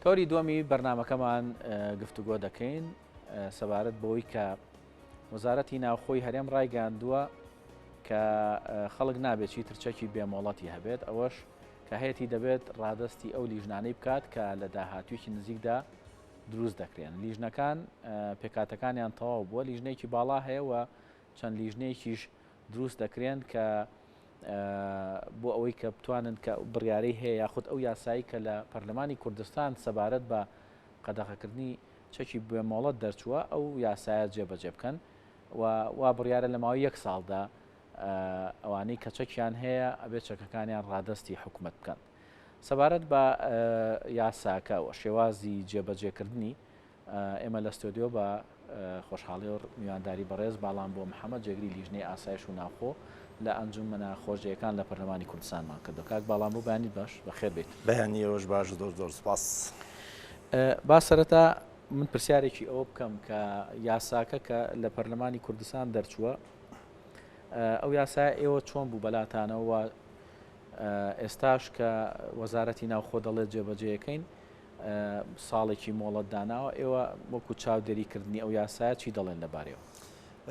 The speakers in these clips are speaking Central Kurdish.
تۆری دووەمی بەرنامەکەمان گفتوگۆ دەکەین سەبارەت بەوەی کە وەزارەتی ناوخۆی هەرێم ڕایگەاندووە کە خەڵک نابێت چی ترچەکی بێمۆڵەتی هەبێت ئەوەش کە هەیەی دەبێت ڕادستی ئەو لیژنانەی بکات کە لە داهاتوویەکی نزیکدا دروست دەکرێن. لیژنەکان پێکاتەکانیان تەواو بووە، لیژنەیەکی باڵا هەیە و چەند لیژنەیەکیش دروست دەکرێن کە بۆ ئەوەی کە بتوانن کە بڕیارەی هەیە یاخود ئەو یاسایی کە لە پەرلەمانی کوردستان سەبارەت بە قەدەغەکردنی چەکی بێمۆڵەت دەرچووە ئەو یاسایە جێبەجێ بکەن و بڕیارە لە ماوەی 1 ساڵدا ئەوانەی کە چەکیان هەیە ئەبێت چەکەکانیان ڕادستی حکوومەت بکەن. سەبارەت بە یاساکە و شێوازی جێبەجێکردنی ئێمە لە ستۆدیۆ بە خۆشحاڵی و میوانداری بەڕێز باڵام بۆ محەممەد جێگری لیژنەی ئاسایش و ناوخۆ لە ئەنجومەنە خۆشیەکان لە پەرلەمانی کوردستانمان کردو. کاک باڵام بوو بەیانی باش بەخێر بێت. بەیانی ئەوەش باش زۆر سپاس. با سەرەتا من پرسیارێکی ئەوە بکەم کە یاساکە کە لە پەرلەمانی کوردستان دەرچووە ئەو یاسای ئێوە چۆن بوو بەلاتانەوە ئێستاش کە وەزارەتی ناوخۆ دەڵێت جێبەجێەکەین ساڵێکی مۆڵەت داناوە ئێوە وەکو چاودێریکردنی ئەو یاسایە چی دەڵێن لەبارەوە؟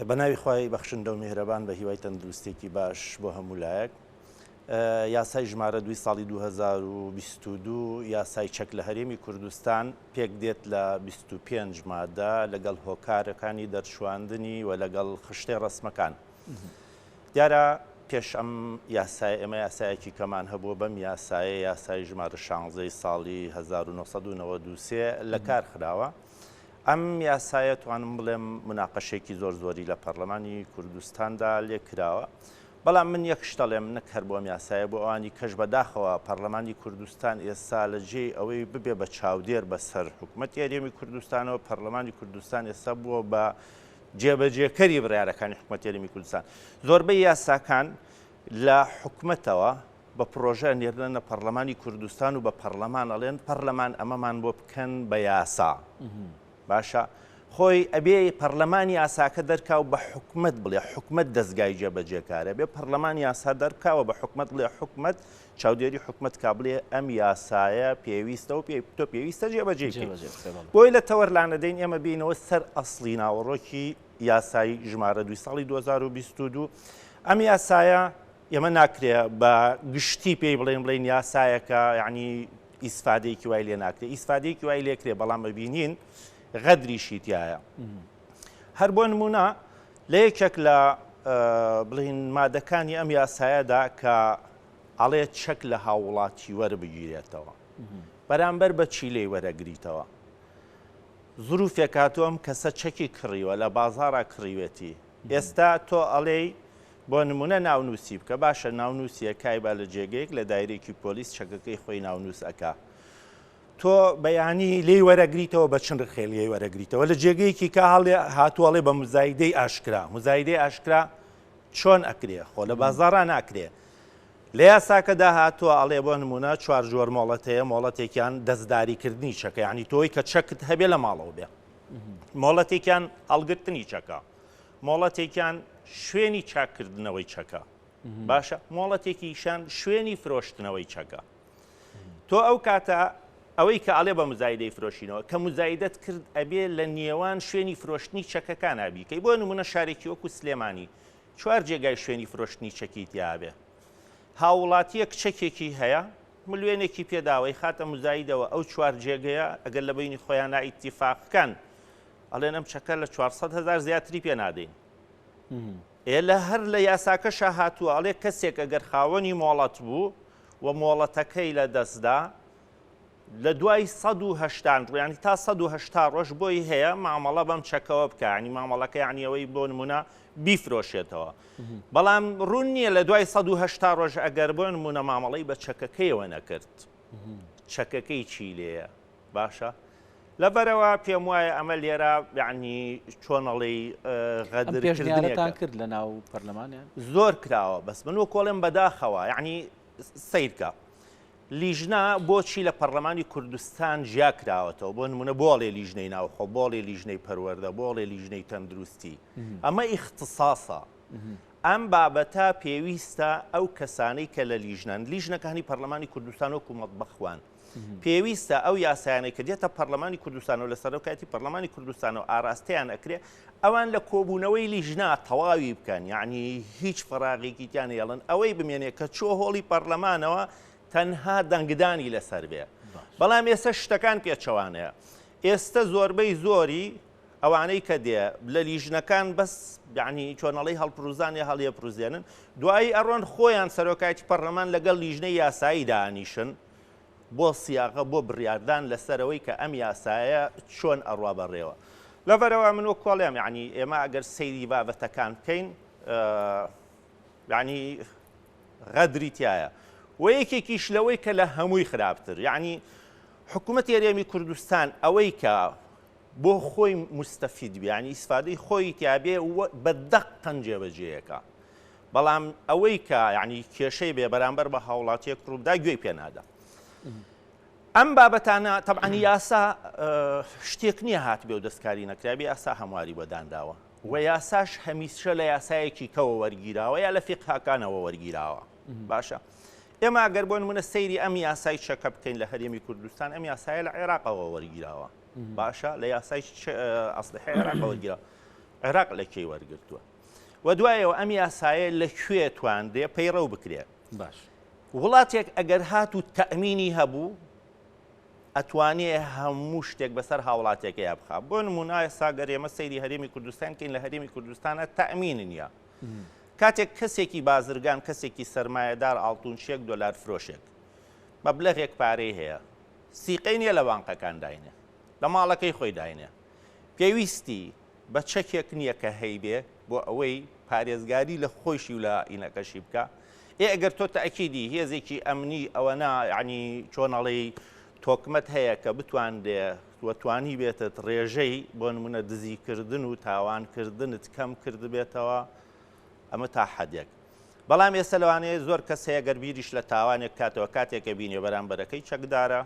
بە ناوی خۆی بەخشندە و میهرەبان بە هیوای تەندروستێکی باش بۆ هەموو لایەک یاسای ژمارە 2 ساڵی 2022 یاسای چەک لە هەرێمی کوردستان پێک دێت لە 25 مادە لەگەڵ هۆکارەکانی دەرشواندنی و لەگەڵ خشتەی ڕسمەکان. دیارە پێش ئەم یاسای ئێمە یاسایەکی کەمان هەبووە بەم یاسای ژمارە 16 ساڵی 1993 لە کار خراوە. ئەم یاسایە توانم بڵێم مناقەشێکی زۆری لە پەرلەمانی کوردستاندا لێ کراوە. بەڵام من یەک شتەڵێم نەک هەر بۆم یاسایە بۆ ئەوانی کەش بەداخەوە پەرلەمانی کوردستان ئێستا لە جێ ئەوەی ببێ بە چاودێر بەسەر حکوومەتی هەرێمی کوردستانەوە پەرلەمانی کوردستان ئێستا بووە بە جێبەجێکەری بڕیارەکانی حکوومەتی هەرێمی کوردستان. زۆربەی یاساکان لە حکوومەتەوە بە پرۆژە نێردنە پەرلەمانی کوردستان و بە پەرلەمان ئەڵێن پەرلەمان ئەمەمان بۆ بکەن بە یاسا. باشە خۆی ئەبێ پەرلەمانی یاساکە دەرکاو بە حکوومەت بڵێ حکوومەت دەستگای جێبەجێکارە بێ پەرلەمانی یاسا دەرکاوە بە حکوومەت بڵێ حکوومەت چاودێری حکوومەت کا بڵێ ئەم یاسایە پێویستە و تۆ پێویستە جێبەجێ. بۆی لە تەوەرلانەدەین ئێمە بینەوە سەر ئەسڵی ناوەڕۆکی یاسای ژمارە 2 ساڵی 2022 ئەم یاسایە ئێمە ناکرێ بە گشتی پێی بڵێن یاسایەکە یعنی ئیسفادەیەکی وای لێ ناکرێ ئیسفادەیەکی وای لێکرێ بەڵام ببینین غەدریشی تایە. هەر بۆ نمونە لە یەکێک لە بڵین مادەکانی ئەم یاسایەدا کە ئەڵێ چەک لە هاوڵاتی وەربگیرێتەوە بەرامبەر بە چیلەی وەرەگریتەوە. زروفێک هاتووەم کەسە چەکی کڕیوە لە بازاڕا کڕیوێتی ئێستا تۆ ئەڵێ بۆ نمونە ناونووسی بکە باشە ناونووسیە کایبا لە جێگەیەک لە دایرێکی پۆلیس چەکەکەی خۆی ناونووس ئەکا تۆ بەیانی لێی وەرەگریتەوە بە چند ڕخێلیەی وەرەگریتەوە لە جێگەیەکی کە هەڵێ هاتووەڵێ بە مزایدەی ئاشکرا مزایدەی ئاشکرا چۆن ئەکرێ خۆ لە بازاڕا ناکرێ لە یاساکەدا هاتووە ئەڵێ بۆ نمونە 4 جۆر مۆڵەت هەیە مۆڵەتێکیان دەستداریکردنی چەکە یعنی تۆی کە چەکت هەبێ لە ماڵەوە بێ مۆڵەتێکیان هەڵگرتنی چەکە مۆڵەتێکیان شوێنی چاکردنەوەی چەکە باشە مۆڵەتێکیشان شوێنی فرۆشتنەوەی چەکە تۆ ئەو کاتە ئەوەی کە ئەڵێ بە مزایدەی فرۆشینەوە کە مزایدەت کرد ئەبێ لە نێوان شوێنی فرۆشتنی چەکەکان ئابیکەی بۆ نمونە شارێکی وەکو سلێمانی 4 جێگای شوێنی فرۆشتنی چەکی تیابێ هاوڵاتیەک چەکێکی هەیە ملوێنێکی پێداوەی خاتە مزایدەوە ئەو 4 جێگەیە ئەگەر لە بینی خۆیان ئیتیفاقکەن ئەڵێن ئەم چەکە لە 400,000 زیاتری پێ نادەین لە هەر لە یاساکەشە هاتووە ئەڵێ کەسێک ئەگەر خاوەنی مۆڵەت بوو و مۆڵەتەکەی لە دەستدا لە دوای 180 ڕۆژ تا 180 ڕۆژ بۆی هەیە مامەڵە بەم چەکەوە بکە ینی مامەڵەکە یعنیەوەی بۆ نمونە بیفرۆشێتەوە بەڵام ڕوون نییە لە دوای 180 ڕۆژ ئەگەر بۆ نمونە مامەڵەی بە چەکەکەیەوە نەکرد چەکەکەی چی لێیە باشە لەبەرەوە پێم وایە ئەمە لێرە یعنی چۆنەڵی غەدرکردنیان کرد لە ناو پەرلەمانیان زۆر کراوە بەس من وەکۆڵێم بەداخەوە یعنی سیرکە لیژنە بۆچی لە پەرلەمانی کوردستان ژیا کراوەتەوە بۆ نمونە بۆڵێ لیژنەی ناوخۆ بۆڵێ لیژنەی پەروەردە بۆڵێ لیژنەی تەندروستی ئەمە ئیختساسە ئەم بابەتە پێویستە ئەو کەسانەی کە لە لیژنەکانی پەرلەمانی کوردستان وەکو مەطبەخوان پێویستە ئەو یاسایانەی کە دێتە پەرلەمانی کوردستان و لە سەرۆکایەتی پەرلەمانی کوردستان و ئاراستەیان ئەکرێ ئەوان لە کۆبوونەوەی لیژنا تەواوی بکەن، یعنی هیچ فەراغێکی تیان هێڵن ئەوەی بمێنێ کە چۆ هۆڵی پەرلەمانەوە تەنها دەنگدانی لەسەر بێ. بەڵام ئێستا شتەکان پێچەوانەیە. ئێستا زۆربەی زۆری ئەوانەی کە دێ لە لیژنەکان بەس یعنی چۆنەڵی هەڵپروزانێ هەڵیە پروزێنن، دوایی ئەڕۆن خۆیان سەرۆکایەتی پەرلەمان لەگەڵ لیژنەی یاسایی دانیشن بۆ سیاقە بۆ بڕیاردان لەسەرەوەی کە ئەم یاسایە چۆن ئەڕوا بەڕێوە. لەبەرەوە من وەک کۆڵێم یعنی ئێمە ئەگەر سەیری بابەتەکان بکەین یعنی غەدری تایە و یەکێکیش لەوەی کە لە هەمووی خراپتر، یعنی حکوومەتی هەرێمی کوردستان ئەوەی کە بۆ خۆی مستەفید بێ، ینی ئیسفادەی خۆی تیابێ بەدەق قەنجێبەجێیەکە، بەڵام ئەوەی کە یعنی کێشەی بێ بەرامبەر بە هاوڵاتیەک ڕوودا گوێی پێنادا. ئەم بابەتانە تەبعەن یاسا شتێک نییە هات بێ و دەستکاری نەکرابێ، یاسا هەمواری بەدانراوە و یاساش هەمیشە لە یاسایەکی کەوە وەرگیراوە یا لە فیقهاکانەوە وەرگیراوە. باشە ئێمە ئەگەر بۆ نمونە سەیری ئەم یاسای چەکە بکەین لە هەرێمی کوردستان، ئەم یاسایە لە عێراقەوە وەرگیراوە. باشە لە یاسای ئەسلحەی عێراقەوە وەرگیراوە. عێراق لە کێی وەرگرتووە و دوایەوە ئەم یاسایە لەکوێ تواندێ پەیڕەو بکرێت. باش وڵاتێک ئەگەر هات و تەئمینی هەبوو ئەتوانێ هەموو شتێک بەسەر هاوڵاتێکە یا بخات. بۆ نمونە ئێستا ئێمە سەیری هەرێمی کوردستان کەین، لە هەرێمی کوردستانە تەئمین نییە. کاتێک کەسێکی بازرگان کەسێکی سەرمایەدار ئاڵتونچێک دۆلار فرۆشێک مەبلەغێک پارەی هەیە، سیقەی نییە لە بانقەکان داینێ، لە ماڵەکەی خۆی داینێ، پێویستی بە چەکێک نییە کە هەیبێ بۆ ئەوەی پارێزگاری لە خۆشی و لە ئینەکەشی بکە. ئەگەر تۆ تەئەکیدی هێزێکی ئەمنی ئەوەنا ینی چۆنەڵی تۆکمەت هەیە کە بتواندێ وەتوانی بێتت ڕێژەی بۆ نمونە دزیکردن و تاوانکردنت کەم کرد بێتەوە، ئەمە تا حەدێک. بەڵام ئێستا لەوانەیە زۆر کەس هەیە گەربیریش لە تاوانێک کاتەوە کاتێکە بینێ بەرامبەرەکەی چەکدارە،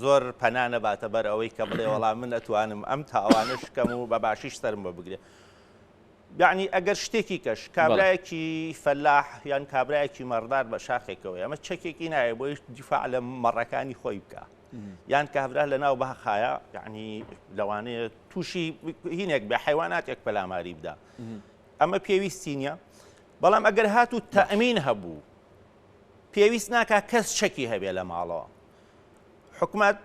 زۆر پەنانە باتە بەر ئەوەی کە بڵێ وەڵام من ئەتوانم ئەم تاوانە شکەم و بە باشیش سەرم بە بگرێ. یعنی ئەگەر شتێکی کەش کابرایەکی فەلاح یان کابرایەکی مەڕدار بە شاخێکەوە، ئەمە چەکێکی نایە بۆی دیفاع لە مەڕەکانی خۆی بکە، یان کابرا لە ناو بەخایە یعنی لەوانەیە تووشی هینێک بە حیواناتێک پەلاماری بدا، ئەمە پێویستی نییە. بەڵام ئەگەر هات و تەئمین هەبوو پێویست ناکە کەس چەکی هەبێ لە ماڵەوە. حکومەت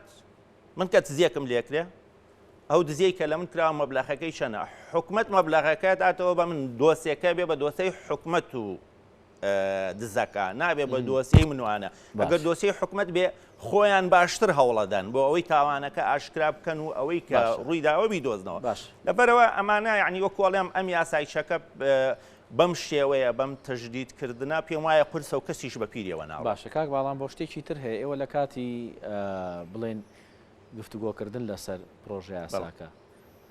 من کە دزیەکم لێکرێ ئەو دزیەی کە لە من کراوە مەبلەغەکەی چەنە، حکومەت مەبلەغەکە داتەوە بە من دۆسیەکە بێ بە دۆسەی حکومەت و دزەکە، نابێ بە دۆسیەی منوانە. ئەگەر دۆسیەی حکومەت بێ خۆیان باشتر هەوڵەدەن بۆ ئەوەی تاوانەکە ئاشکرا بکەن و ئەوەی کە ڕوویداوە بیدۆزنەوە. لەبەرەوە ئەمانە یعنی وەکوڵێم ئەم یاسایچەکە بەم شێوەیە بەم تەجدیدکردنا پێم وایە قورسە و کەسیش بە پیرەوە ناوە. باشە کاک باڵام بۆ شتێکی تر هەیە، ئێوە لە کاتی بڵێن گفتوگۆکردن لەسەر پرۆژە یاساکە،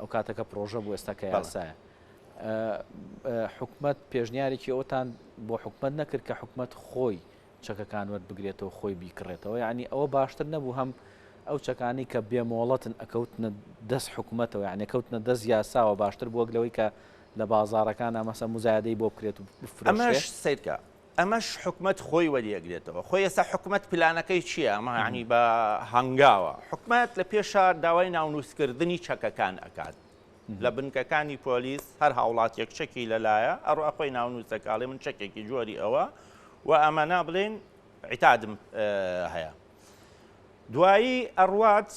ئەو کاتەکە پرۆژە بوو ئێستا کە یاسایە، حکومەت پێشنیارێکی ئەوتان بۆ حکومەت نەکرد کە حکومەت خۆی چەکەکان وەربگرێتەوە خۆی بیکڕێتەوە، یعنی ئەوە باشتر نەبوو هەم ئەو چەکانی کە بێمۆڵەتن ئەکەوتنە دەست حکومەتەوە، یعنی کەوتنە دەست یاساوە باشتر بووە لەوەی کە لە بازارەکان ئەمەسە مزایدەی بۆ بکرێت و ئەمەش سیرکە ئەمەش حکومەت خۆی وەریەگرێتەوە. خۆی ئێستا حکومەت پلانەکەی چییە؟ ئەمە عنی بە هەنگاوە حکومەت لە پێشە داوای ناونووسکردنی چەکەکان ئەکات لە بنکەکانی پۆلیس، هەر هاوڵاتێک چەکی لەلایە ئەڕوا خۆی ناونووسەکاڵێ من چەکێکی جۆری ئەوە و ئەمەنا بڵێن عیتادم هەیە. دوایی ئەڕوات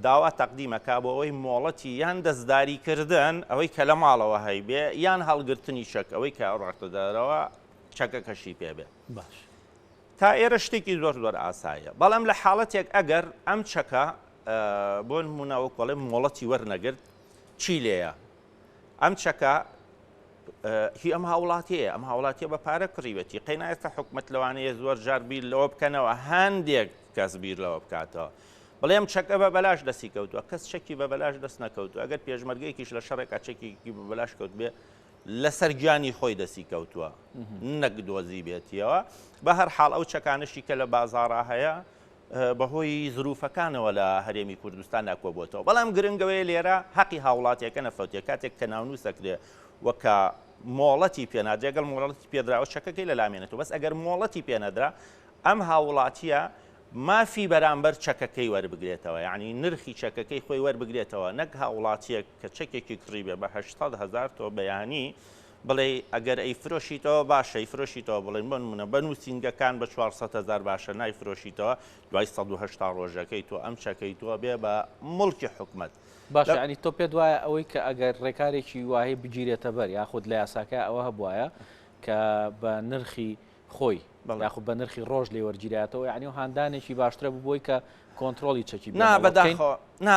داوا تەقدیمەکە بۆ ئەوەی مۆڵەتی یان دەستداریکردن ئەوەی کە لە ماڵەوە هەیبێ یان هەڵگرتنی چەک ئەوەی کە ڕاستەدارەوە چەکەکەشی پێبێ. باش تا ئێرە شتێکی زۆر زۆر ئاساییە، بەڵام لە حاڵەتێک ئەگەر ئەم چەکە بۆ نمونەوە کۆڵێ مۆڵەتی وەرنەگرت چی لێیە؟ ئەم چەکە هی ئەم هاوڵاتیەیە، ئەم هاوڵاتیە بە پارە کڕیوەتی قەینا ئێستا حکومەت لەوانەیە زۆر جار بیر لەوە بکەنەوە هەندێک کەس بیر لەوە بکاتەوە، بڵێم چەکە بە بەلاش دەستی کەوتووە، کەس چەکی بە بەلاش دەست نەکەوتووە، ئەگەر پێشمەرگەیەکیش لە شەڕێکا چەکێکی بە بەلاش کەوت بێ لەسەر گیانی خۆی دەستی کەوتووە نەک دۆزی بێتیەوە. بە هەر حاڵ ئەو چەکانشی کە لە بازاڕا هەیە بەهۆی زروفەکانەوە لە هەرێمی کوردستان ناکۆبووەتەوە، بەڵام گرنگەوەی لێرە حەقی هاوڵاتیەکە نەفەوتێ کاتێک کە ناونووسەکرێ وەکە مۆڵەتی پێنادرێ، ئەگەر مۆڵەتی پێدراوە چەکەکەی لە لامێنێتەوە، بەس ئەگەر مۆڵەتی پێنەدرا ئەم هاوڵاتیە مافی بەرامبەر چەکەکەی وەربگرێتەوە، یعنی نرخی چەکەکەی خۆی وەربگرێتەوە، نەک هاوڵاتیەک کە چەکێکی کڕی بێ بە 800,000 تۆ بەیانی بڵێ ئەگەر ئەیفرۆشیتەوە باشە ئیفرۆشیتەوە بڵێن بۆ نمونە بە نووسینگەکان بە 400,000 باشە نایفرۆشیتەوە دوای 180 ڕۆژەکەی تۆ ئەم چەکەی تۆ بێ بە مڵکی حکومەت. باش ینی تۆ پێت وایە ئەوەی کە ئەگەر ڕێکارێکی وایە بگیرێتە بەر یاخود لە یاساکە ئەوە هەبوایە کە بە نرخی خۆی یاخود بە نرخی ڕۆژ لێ وەرگیرێتەوە، یعنی و هاندانێکی باشترە بووی کە کۆنتترۆلی چەکی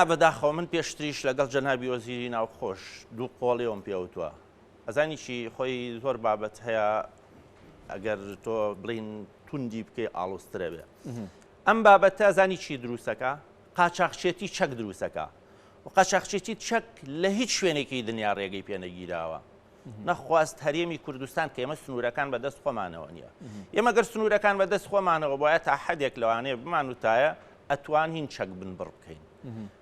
بەداخەوە من پێشتریش لەگەڵ جەنابی وەزیری ناوخۆش دوو قۆڵیەوەم پێوتووە ئەزانیشی خۆی زۆر بابەت هەیە ئەگەر تۆ بڵین توندی بکەی ئاڵوسترە بێ ئەم بابەتە ئەزانی چی دروستەکە قاچاقچێتی چەک دروستەکە و قاچاقچێتی چەک لە هیچ شوێنێکی دنیا ڕێگەی پێنەگیراوە نەخواست هەرێمی کوردستان کە ئێمە سنوورەکان بەدەست خۆمانەوە نییە ئێمە گەر سنوورەکان بەدەست خۆمانەوە بۆیە تا حەدێک لەوانەیە بمان وتایە ئەتوانین چەک بن بڕ بکەین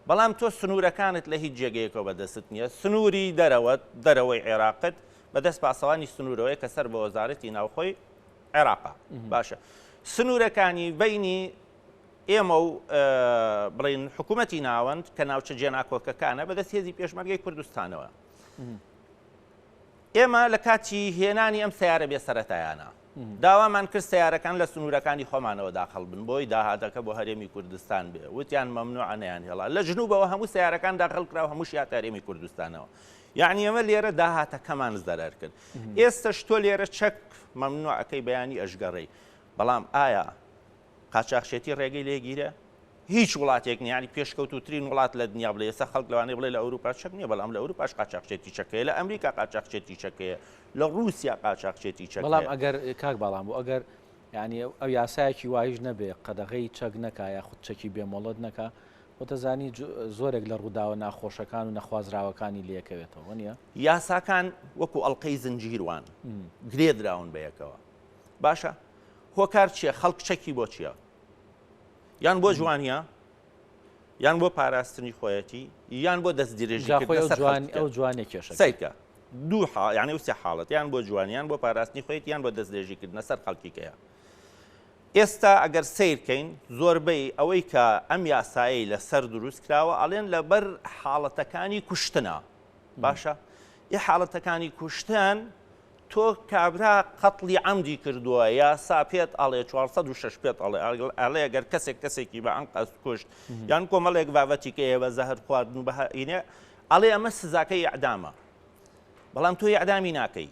بەڵام تۆ سنوورەکانت لە هیچ جێگەیەکەوە بەدەست نییە سنووری دەرەوەی عێراقت بەدەست پاسەوانی سنوورەوەی کە سەر بە وەزارەتی ناوخۆی عێراقا باشە سنوورەکانی بینی ئێمە و بڵین حکوومەتی ناوەند کە ناوچە جێناکۆکەکانە بەدەست هێزی پێشمەرگەی کوردستانەوە ئێمە لە کاتی هێنانی ئەم سیارە بێ سەرەتایانە داوامان کرد سیارەکان لە سنوورەکانی خۆمانەوە داخەڵ بن بۆی داهاتەکە بۆ هەرێمی کوردستان بێ وتیان مەمنوعانیان هێڵا لە جنوبەوە هەموو سیارەکان داخەڵ کراوە هەموو شیات هەرێمی کوردستانەوە یعنی ئەمە لێرە داهاتەکەمان زەرەر کرد ئێستش تۆ لێرە چەک مەمنوعەکەی بەیانی ئەشگەڕی بەڵام ئایا قاچاقچێتی ڕێگەی لێگیرە هیچ وڵاتێک نیانی پێشکەوتوترین وڵات لە دنیا بڵێ ئێستا خەڵک لەوانەیە بڵێ لە ئەوروپا چەک نییە بەڵام لە ئەوروپاش قاچاقچێتی چەکەیە لە ئەمریکا قاچاقچێتی چەکەیە لە رووسیا قاچاقچێتی چەک بەڵام ئەگەر کاک باڵام بوو ئەگەر ینی ئەو یاسایەکی وایش نەبێ قەدەغەی چەک نەکا یا خود چەکی بێمۆڵەت نەکا بۆ دەزانی زۆرێک لە ڕووداوە ناخۆشەکان و نەخوازراوەکانی لەکەوێتەوە نییە یاساکان وەکو ئەڵلقەی زنجیروان گرێدراون بەیەکەوە باشە هۆکار چییە خەڵک چەکی بۆ چییە یان بۆ جوانیە یان بۆ پاراستنی خۆیەتی یان بۆ دەست درێژی ئەو جوانێ کێشە سیرکە دوو یعنی وسێ حاڵەت یان بۆ جوانیان بۆ پاراستنی خۆیەتی یان بۆ دەست درێژیکردنە سەر خەڵکیکەیە ئێستا ئەگەر سیرکەین زۆربەی ئەوەی کە ئەم یاسایی لەسەر دروست کراوە ئەڵێن لەبەر حاڵەتەکانی کوشتنە باشە ی حاڵەتەکانی کوشتن تۆ کابرا قەتڵی عەمدی کردووە یاسا پێت ئەڵێ 406 پێت ئەڵێ ئەگەر کەسێکی بە ئەم قەست کوشت یان کۆمەڵێک بابەتی کە ئێوە زەهر خواردن و بەهینێ ئەڵێ ئەمە سزاکەی ئەعدامە بەڵام تۆ ئەعدامی ناکەی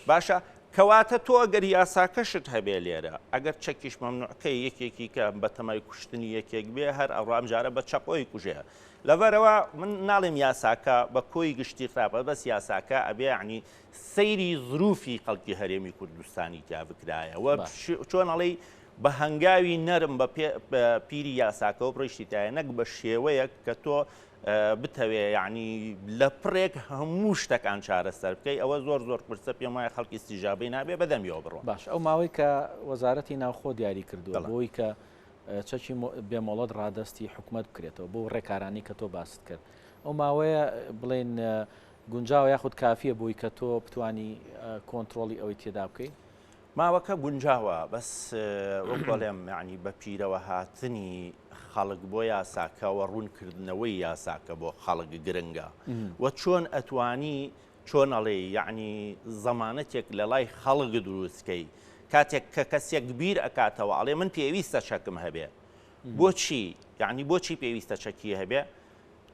باشە کەواتە تۆ ئەگەر یاساکەشت هەبێ لێرە ئەگەر چەکیش مەمنوعەکەی یەکێکی کە بە تەمای کوشتنی یەکێک بێ هەر ئەڕام جارە بە چەقۆی کوژێ لەبەرەوە من ناڵێم یاساکە بە کۆی گشتی خراپە بەس یاساکە ئەبێ عنی سەیری ظروفی خەڵکی هەرێمی کوردستانی تا بکرایە و چۆن ئەڵێ بە هەنگاوی نەرم بە پیری یاساکە و بڕیشتی تایە نەک بە شێوەیەک کە تۆ بتەوێ یعنی لە پڕێک هەموو شتەکان چارەسەر بکەی ئەوە زۆر پرسە پێم وایە خەڵکی استیژابەی نابێ بەدەمیەوە بڕۆ باش ئەو ماوەی کە وەزارەتی ناوخۆ دیاری کردووە بۆی کە چەکی بێمۆڵەت ڕادستی حکومت بکرێتەوە بۆ ڕێکارانی کە تۆ باست کرد ئەو ماوەیە بڵێن گونجاوە یاخود کافیە بۆی کە تۆ بتانی کۆنتترۆلی ئەوەی تێدا بکەی ماوەکە گونجاوە بەس وەڵێم یعنی بە پیرەوە هاتنی خەڵک بۆ یاساکەوە ڕوونکردنەوەی یاساکە بۆ خەڵک گرنگە و چۆن ئەتوانی چۆن ئەڵێ یعنی زەمانەتێک لە لای خەڵک دروستکەی کاتێک کە کەسێک بیر ئەکاتەوە ئەڵێ من پێویستە چەکم هەبێ بۆچی یعنی بۆچی پێویستە چەکی هەبێ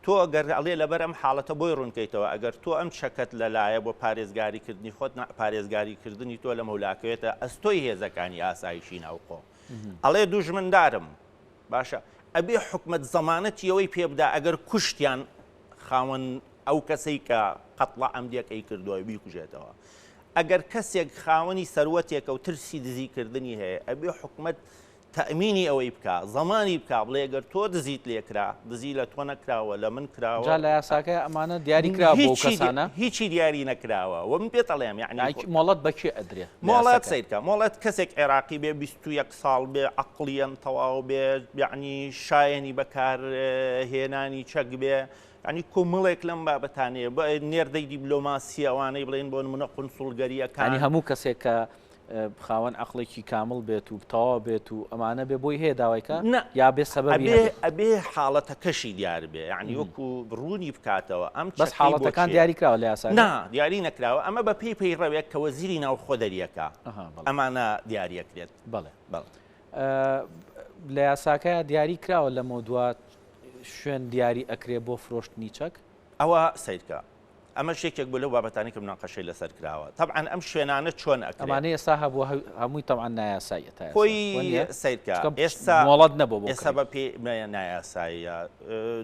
تۆ ئەگەر ئەڵێ لەبەر ئەم حاڵەتە بۆی ڕوونکەیتەوە ئەگەر تۆ ئەم چەکەت لەلایە بۆ پارێزگاریکردنی خۆت پارێزگاریکردنی تۆ لە مەولاکەوێتە ئەستۆی هێزەکانی ئاسایشی ناوخۆ ئەڵێ دوژمندارم باشە ئەبێ حکومت زەمانەتی ئەوەی پێبدا ئەگەر کوشتیان خاوەن ئەو کەسەی کە قەتڵە ئەمدیەکەی کردووە بیکوژێتەوە ئەگەر کەسێک خاوەنی سەروەتێکە و ترسی دزیکردنی هەیە ئەبێ حکومت تەمینی ئەوەی بکە زەمانی بکە بڵێ ئەگەر تۆ دزیت لێکرا دزی لە تۆ نەکراوە لە من کراوە لە یاساکە ئەمانە دیاری کرا بۆ کەسانە هیچی دیاری نەکراوە و من پێتەڵێم یعنی مۆڵەت بەکێ ئەدرێت مۆڵەت سیرکە مۆڵەت کەسێک عێراقی بێ 21 ساڵ بێ عەقڵیەن تەواو بێ یعنی شایەنی بەکار هێنانی چەک بێ ینی کۆمەڵێک لەم بابەتانەیە بە نێردەی دیبلۆماسی ئەوانەی بڵێن بۆ منە قونسوڵگەریەکانی هەموو کەسێک کە خاوەن عەقڵێکی کامل بێت و تەواو بێت و ئەمانە بێ بۆی هەیە داوایکە یا بێ سەبەبی ئەبێ حاڵەتەکەشی دیار بێ یعنی وەکو ڕوونی بکاتەوە ئەم بەس حاڵەتەکان دیاری کراوە لە یاسا نا دیاری نەکراوە ئەمە بە پێی پەیڕەوێک کە وەزیری ناو خۆ دەریەکە ئەمانە دیاریەکرێت بەڵێ لە یاساکە دیاری کراوە لە مۆدوات شوێن دیاری ئەکرێ بۆ فرۆشتنی چەک ئەوە سیرکە ئەمە شێکێک بۆ لەو بابەتانی کە مناقەشەی لەسەر کراوە طبعاً ئەم شوێنانە چۆن ئەکرێ ئەمانە ئێستا هەبووە هەمووی تەمان نایاساییە خۆی سیرکە ئێستا وڵات نەبوو ئێستا بە پێ نایاساییە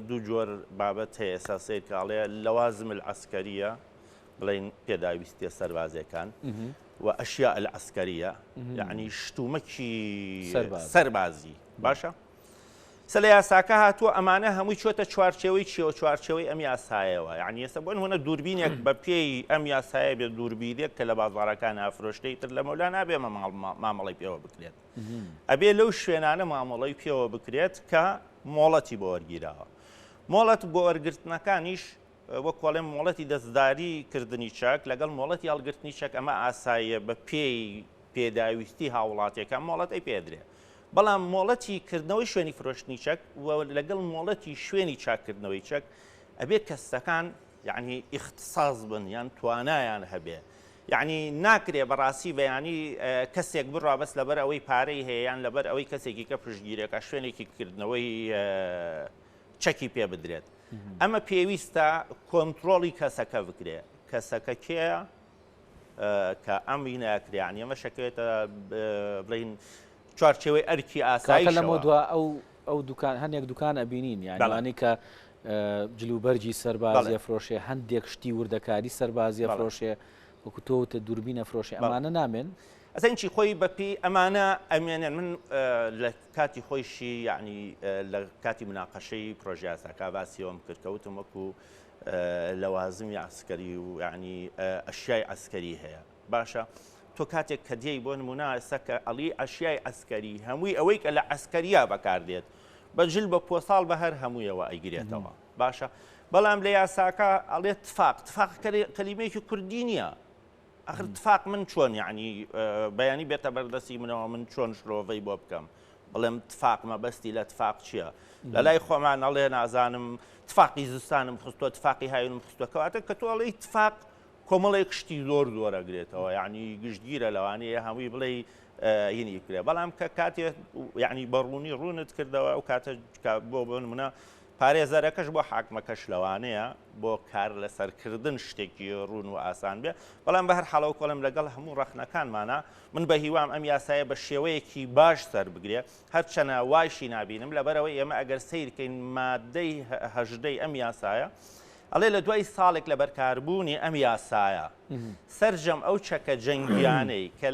دوو جۆر بابەت هەیە ئێستا سیرکاڵێ لەوازم العەسکەریە بڵێن پێداویستیە سەربازیەکان و ئەشیا العەسکەریە یعنی شتومەکی سەربازی باشە سە لە یاساکە هاتووە ئەمانە هەمووی چۆتە چوارچێوەی چیەوە چوارچەوەی ئەم یاسایەوە یعنی ئێستا بۆن هونە دووربینێک بە پێی ئەم یاسایە بێت دووربینێک کە لە بازاڕەکان ئافرۆشتەی تر لە مەولا نابێ مامەڵی پێوە بکرێت ئەبێ لەو شوێنانە مامەڵی پێوە بکرێت کە مۆڵەتی بۆ وەرگیراوە مۆڵەت بۆ وەرگرتنەکانیش وەک کۆڵێم مۆڵەتی دەستداری کردنی چاک لەگەڵ مۆڵەتی هەڵگرتنی چەک ئەمە ئاساییە بە پێی پێداویستی هاوڵاتیەکان مۆڵەت ئەی پێدرێ بەڵام مۆڵەتی کردنەوەی شوێنی فرۆشتنی چەک لەگەڵ مۆڵەتی شوێنی چاکردنەوەی چەک ئەبێت کەسەکان یعنی ئیختساس بن یان توانایان هەبێ یعنی ناکرێ بەڕاستی بەیانی کەسێک بڕوا بەس لەبەر ئەوەی پارەی هەیەیان لەبەر ئەوەی کەسێکی کە پشتگیرێکە شوێنێکی کردنەوەی چەکی پێ بدرێت ئەمە پێویستە کۆنتترۆڵی کەسەکە بکرێ کەسەکە کێە کە ئەمی ناکریان ئەمە شەکەوێتە بڵین چوارچێوەی ئەرکی ئاسایی لەمە دووە ئەو دوکان هەندێک دوکان ئەبینین یانوانی کە جلوبەرجی سەربازیە فرۆشێ هەندێک شتی وردەکاری سەربازیە فرۆشێ وەکو تۆتە دووربینە فرۆشێ ئەمانە نامێن ئەسەنچی خۆی بەپی ئەمانە ئەمێنێن من لە کاتی خۆیشی یعنی لە کاتی مناقەشەی پرۆژیاساکە باسیەوەم کردکەوتم وەکو لەوازمی عسکەری و یعنی ئەشیای عسکەری هەیە باشە تۆ کاتێک کە دێی بۆ نمونە ئێستا کە ئەڵی ئەشیای ئەسکەری هەمووی ئەوەی کە لە ئەسکەریا بەکاردێت بەجل بە پۆساڵ بە هەر هەموویەوە ئەیگرێتەوە باشە بەڵام لە یاساکە ئەڵێت تفاق کەلیمەیەکی کوردی نییە ئەخر تفاق من چۆن یعنی بەیانی بێتە بەردەستی منەوە من چۆن شرۆڤەی بۆ بکەم بڵێم تفاق مەبەستی لە تفاق چییە لە لای خۆمان ئەڵێ نازانم تفاقی زستانم خستووە تفاقی هاوێنم خستووە کەواتە کە تۆ ئەڵێی تفاق کۆمەڵێک شتی زۆر زۆرەگرێتەوە یعنی گشتگیرە لەوانەیە هەمووی بڵێ هینی بکرێ بەڵام کە کاتێ یعنی بەڕوونی ڕوونت کردەوە ئەو کاتە بۆ نمونە پارێزەرەکەش بۆ حاکمەکەش لەوانەیە بۆ کار لەسەرکردن شتێکی ڕوون و ئاسان بێ بەڵام بە هەر حاڵەوە کۆڵم لەگەڵ هەموو ڕەخنەکانمانە من بە هیوام ئەم یاسایە بە شێوەیەکی باش سەر بگرێ هەرچەنە وایشی نابینم لەبەرەوەی ئێمە ئەگەر سیرکەین مادەی هەژدەی ئەم یاسایە ئەڵێ لە دوای ساڵێک لە بەرکاربوونی ئەم یاسایە سەرجەم ئەو چەکە جەنگیانەی کە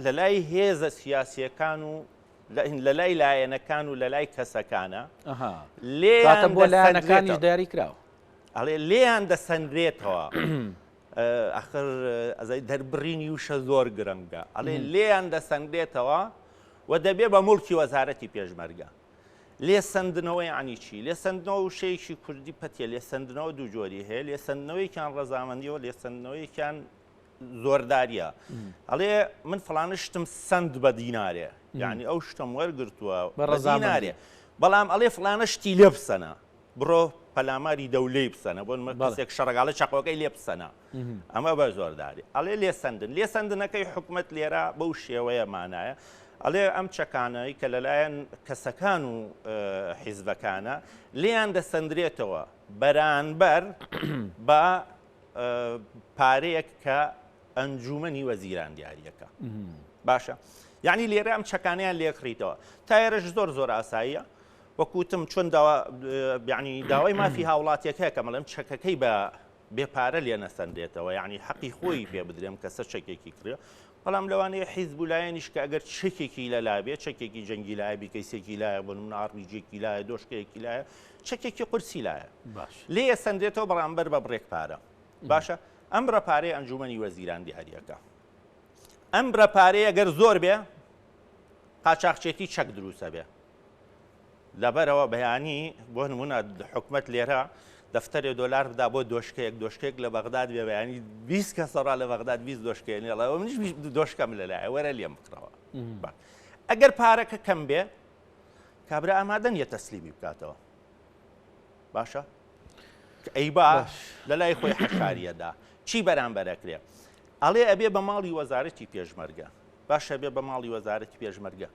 لە لای هێزە سیاسیەکان و لە لای لایەنەکان و لە لای کەسەکانە لێیانەکانیش دیاری کراوە ئەڵێ لێیان دەسەندرێتەوە ئەخر ئەزای دەربڕینی وشە زۆر گرنگە ئەڵێ لێیان دەسەندرێتەوە و دەبێ بە موڵکی وەزارەتی پێشمەرگە لێسەندنەوەی عنی چی لێسەندنەوە وشەیەکی کوردی پەتێ لێسەندنەوە دوو جۆری هەیە لێسەندنەوەیکیان ڕەزامەندیەوە لێسەندنەوەیکیان زۆرداریە ئەڵێ من فڵانە شتم سند بە دینارێ یعنی ئەو شتم وەرگرتووە بە دینارێ بەڵام ئەڵێ فڵانە شتی لێ بسەنە بڕۆ پەلاماری دەولەی بسەنە بۆ کەسێک شەڕگاڵە چاقۆکەی لێ بسەنە ئەمە بە زۆرداری ئەڵێ لێسەندنەکەی حکومت لێرە بەو شێوەیە مانایە ئەڵێ ئەم چەکانەی کە لەلایەن کەسەکان و حیزبەکانە لێیان دەسەندرێتەوە بەرانبەر بە پارەیەک کە ئەنجومەنی وەزیران دیاریەکە باشە یعنی لێرە ئەم چەکانیان لێکڕیتەوە تایرەش زۆر ئاساییە وەکوتم چۆن یعنی داوای مافی هاوڵاتیەکە کە مەڵێم چەکەکەی بە بێپارە لێ نەسەندێتەوە یعنی حەقی خۆی پێ بدرێم کەسە چەکێکی کرێ بەڵام لەوانەیە حیزب و لایەنیش کە ئەگەر چەکێکی لەلا بێت چەکێکی جەنگی لایە بیکەیسێکی لایە بۆ نمونە ئاڕیجێکی لایە دۆشکەیەکی لایە چەکێکی قورسی لایە لێ سندرێتەوە بەڕامبەر بە بڕێک پارە باشە ئەم ڕەپارەی ئەنجومەنی وەزیران دیاریەکە ئەم ڕەپارەیە گەر زۆر بێ قاچاقچێتی چەک دروستە بێ لەبەرەوە بەیانی بۆ نمونە حکومەت لێرە دەفتەرێ دۆلار بدا بۆ دۆشکێک لە بەغداد بێ بەیانی 20 کەسەڕا لە بەغداد 20 دۆشکێنێڵەوە منیش دۆشکەم لەلایە وەرە لێم بکڕەوە ئەگەر پارەکە کەم بێ کابرا ئامادە نیە تەسلیمی بکاتەوە باشە ئەی با لە لای خۆی حەشاریەدا چی بەرامبەرەکرێ ئەڵێ ئەبێ بە ماڵی وەزارەتی پێشمەرگە باشە بێ بە ماڵی وەزارەتی پێشمەرگە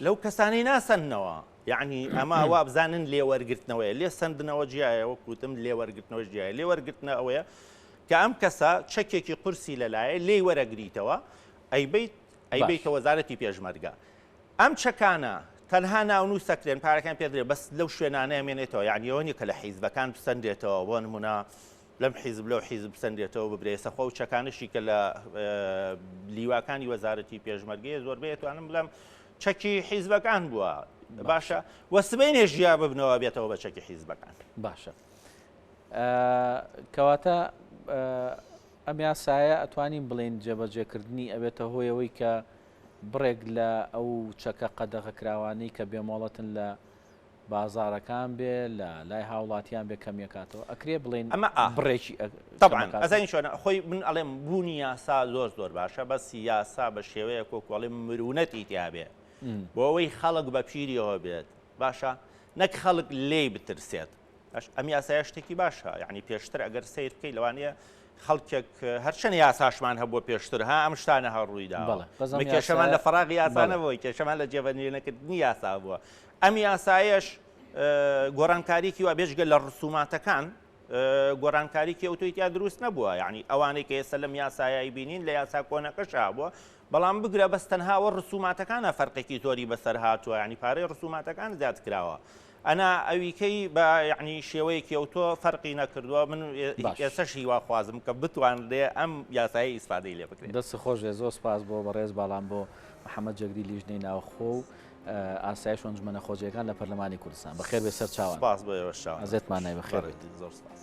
لەو کەسانەی ناسەنەوە یعنی ئەمە وا بزانن لێوەرگرتنەوەیە لێ سندنەوە جیایە وەکوتم لێوەرگرتنەوە جیایە لێوەرگرتنە ئەوەیە کە ئەم کەسە چەکێکی قورسی لەلایە لێی وەرەگریتەوە ئەیبیتە وەزارەتی پێشمەرگە ئەم چەکانە تەنها ناونووسەکرێن پارەکان پێدرێ بەس لەو شوێنانەیە مێنێتەوە یعنی ئەوە نیە کە لە حیزبەکان بسەندێتەوە بۆ نمونە لەم حیزب لەو حیزب بسەندێتەوە ببرێسە خۆ و چەکانشی کە لە لیواکانی وەزارەتی پێشمەرگەیە زۆربەی توانم بڵێم چەکی حیزبەکان بووە باشە وەسبەی نێژیا ببنەوە بێتەوە بە چەکی حیزبەکان باشە کەواتە ئەم یاسایە ئەتوانین بڵێن جێبەجێکردنی ئەبێتە هۆیەوەی کە بڕێک لە ئەو چەکە قەدەغەکراوانەی کە بێمۆڵەتن لە بازارەکان بێ لە لای هاوڵاتیان بێ کەمیەکاتەوە ئەکرێ بڵێن ئەمە بڕێکی طبعاً ئەزانین شوێنە خۆی من ئەڵێم بوونی یاسا زۆر باشە بەسی یاسا بە شێوەیە کۆکوڵێ مرونەتی تیابێ بۆ ئەوەی خەڵک بە پیریەوە بێت باشە نەک خەڵک لێی بترسێت ئەم یاسایە شتێکی باشە یعنی پێشتر ئەگەر سیر بکەی لەوانەیە خەڵکێک هەرچەند یاساشمان هەبووە پێشتر ها ئەم شتانە هەڕوویدا کێشەمان لە فەراغی یاسانەوەی کێشەمان لە جێبەجێنەکردنی یاسا بووە ئەم یاسایەش گۆڕانکاریکی وا بێژگە لە ڕسوماتەکان گۆڕانکاریکی ئۆتۆریتیا دروست نەبووە یعنی ئەوانەی کە ئێستا لەم یاسایی بینین لە یاسا کۆنەکەشا بووە بەڵام بگرە بەس تەنهاوە ڕسوماتەکانە فەرقێکی زۆری بەسەر هاتووە ینی پارەی ڕسوماتەکان زیاد کراوە ئەنا ئەویکەی بە یعنی شێوەیەکی ئەوتۆ فەرقی نەکردووە من ئێسەش هیوا خوازم کە بتوانێ ئەم یاسایی ئیسفادەی لێ بکرێت دەست خۆش زۆر سپاس بۆ بەڕێز باڵام بۆ محەممەد جەگری لیژنەی ناوخۆ و ئاسایش ئەنجومەنە خۆجیەکان لە پەرلەمانی کوردستان بەخێر بێ سەر چاوان سپاس بۆ ئێوە شاو ئەزێتمان نای بەخێر زۆر سپاس